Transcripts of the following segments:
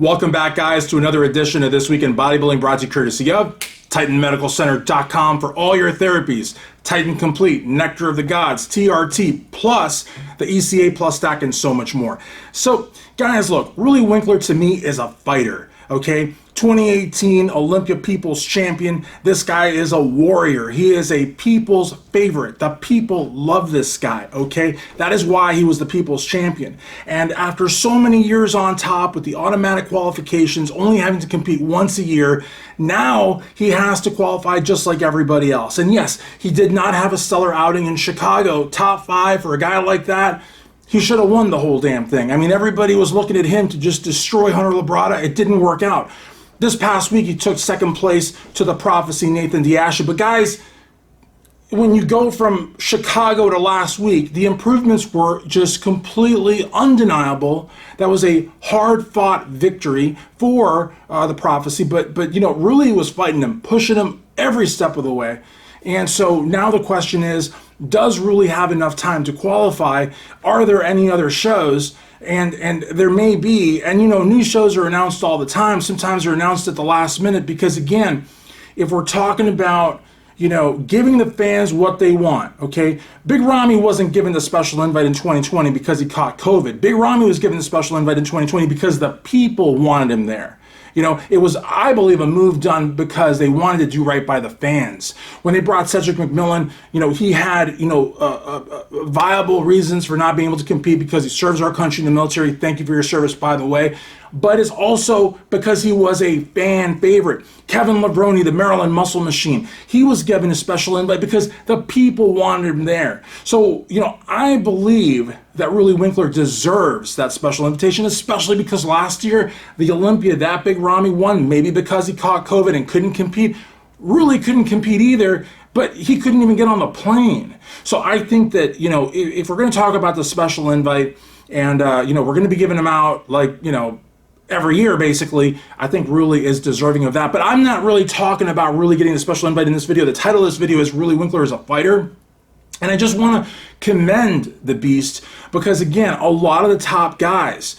Welcome back, guys, to another edition of This Week in Bodybuilding, brought to you courtesy of TitanMedicalCenter.com for all your therapies. Titan Complete, Nectar of the Gods, TRT, plus the ECA Plus stack, and so much more. So, guys, look, Roelly Winklaar to me is a fighter, okay? 2018 Olympia People's Champion. This guy is a warrior. He is a people's favorite. The people love this guy, okay? That is why he was the People's Champion. And after so many years on top with the automatic qualifications, only having to compete once a year, now he has to qualify just like everybody else. And yes, he did not have a stellar outing in Chicago. Top 5 for a guy like that. He should have won the whole damn thing. I mean, everybody was looking at him to just destroy Hunter Labrada. It didn't work out. This past week, he took second place to the Prophecy, Nathan Diasha. But guys, when you go from Chicago to last week, the improvements were just completely undeniable. That was a hard-fought victory for the Prophecy. But you know, Roelly was fighting him, pushing him every step of the way. And so now the question is, does Roelly have enough time to qualify? Are there any other shows? And there may be, and you know, new shows are announced all the time. Sometimes they're announced at the last minute because, again, if we're talking about, you know, giving the fans what they want, okay? Big Ramy wasn't given the special invite in 2020 because he caught COVID. Big Ramy was given the special invite in 2020 because the people wanted him there. You know, it was, I believe, a move done because they wanted to do right by the fans. When they brought Cedric McMillan, you know, he had, you know, viable reasons for not being able to compete because he serves our country in the military. Thank you for your service, by the way. But it's also because he was a fan favorite. Kevin Levrone, the Maryland Muscle Machine, he was given a special invite because the people wanted him there. So, you know, I believe that Roelly Winklaar deserves that special invitation, especially because last year, the Olympia that Big Ramy won, maybe because he caught COVID and couldn't compete. Roelly couldn't compete either, but he couldn't even get on the plane. So I think that, you know, if we're going to talk about the special invite and, you know, we're going to be giving them out like, you know, every year, basically, I think Roelly is deserving of that. But I'm not really talking about Roelly getting the special invite in this video. The title of this video is Roelly Winklaar is a Fighter. And I just want to commend the beast because, again, a lot of the top guys,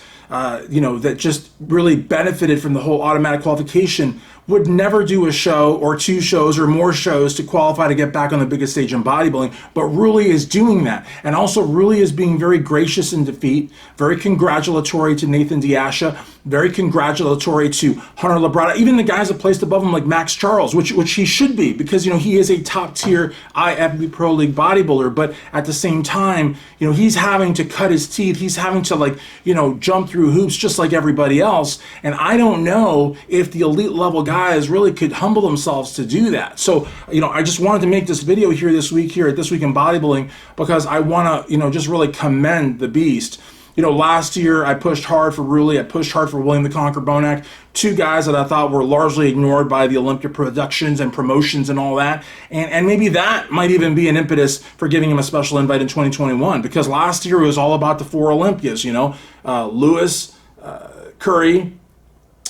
you know, that just really benefited from the whole automatic qualification would never do a show or 2 shows or more shows to qualify to get back on the biggest stage in bodybuilding. But Roelly is doing that. And also Roelly is being very gracious in defeat, very congratulatory to Nathan Diasha, very congratulatory to Hunter Labrada, even the guys that placed above him like Max Charles, which he should be because, you know, he is a top tier IFBB Pro League bodybuilder. But at the same time, you know, he's having to cut his teeth. He's having to, like, you know, jump through hoops just like everybody else. And I don't know if the elite level guys really could humble themselves to do that. So, you know, I just wanted to make this video here this week here at This Week in Bodybuilding because I want to, you know, just really commend the beast. You know, last year I pushed hard for Roelly. I pushed hard for William the Conqueror Bonac, 2 guys that I thought were largely ignored by the Olympia productions and promotions and all that. And maybe that might even be an impetus for giving him a special invite in 2021 because last year it was all about the 4 Olympias, you know, Lewis, Curry,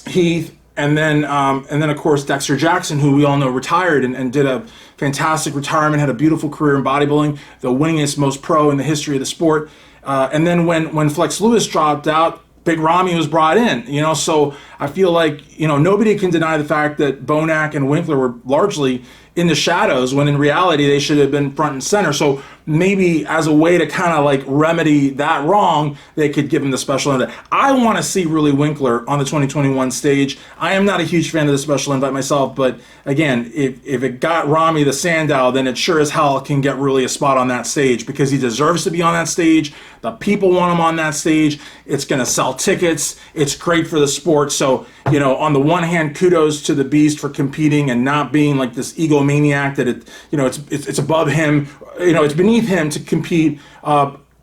Heath, and then of course Dexter Jackson, who we all know retired and did a fantastic retirement, had a beautiful career in bodybuilding, the winningest, most pro in the history of the sport. And then when Flex Lewis dropped out, Big Ramy was brought in, you know, so I feel like, you know, nobody can deny the fact that Bonac and Winklaar were largely in the shadows when in reality they should have been front and center. So maybe as a way to kind of like remedy that wrong, they could give him the special invite. I want to see Roelly Winklaar on the 2021 stage. I am not a huge fan of the special invite myself, but again, if it got Ramy the Sandow, then it sure as hell can get Roelly a spot on that stage because he deserves to be on that stage. The people want him on that stage. It's going to sell tickets. It's great for the sport. So, you know, on the one hand, kudos to the beast for competing and not being like this egomaniac that it, you know, it's above him, you know, it's beneath him to compete.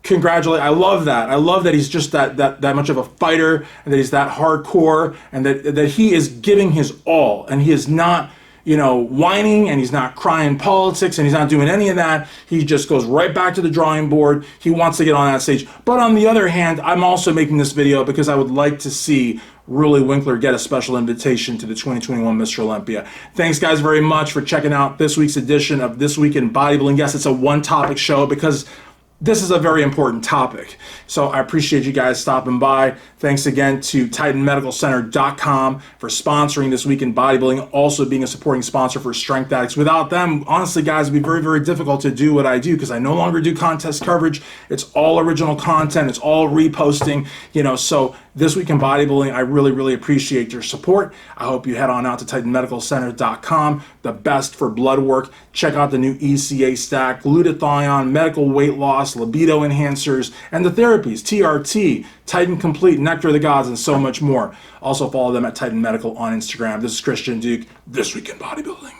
Congratulate. I love that. I love that he's just that much of a fighter and that he's that hardcore and that he is giving his all and he is not, you know, whining and he's not crying politics and he's not doing any of that. He just goes right back to the drawing board. He wants to get on that stage. But on the other hand, I'm also making this video because I would like to see Roelly Winklaar get a special invitation to the 2021 Mr. Olympia. Thanks, guys, very much for checking out this week's edition of This Week in Bodybuilding. Yes, it's a one-topic show because this is a very important topic. So I appreciate you guys stopping by. Thanks again to TitanMedicalCenter.com for sponsoring This Week in Bodybuilding, also being a supporting sponsor for Strength Addicts. Without them, honestly, guys, it'd be very, very difficult to do what I do because I no longer do contest coverage. It's all original content. It's all reposting, so This Week in Bodybuilding, I really, really appreciate your support. I hope you head on out to TitanMedicalCenter.com, the best for blood work. Check out the new ECA stack, glutathione, medical weight loss, libido enhancers, and the therapies, TRT, Titan Complete, Nectar of the Gods, and so much more. Also follow them at Titan Medical on Instagram. This is Christian Duke, This Week in Bodybuilding.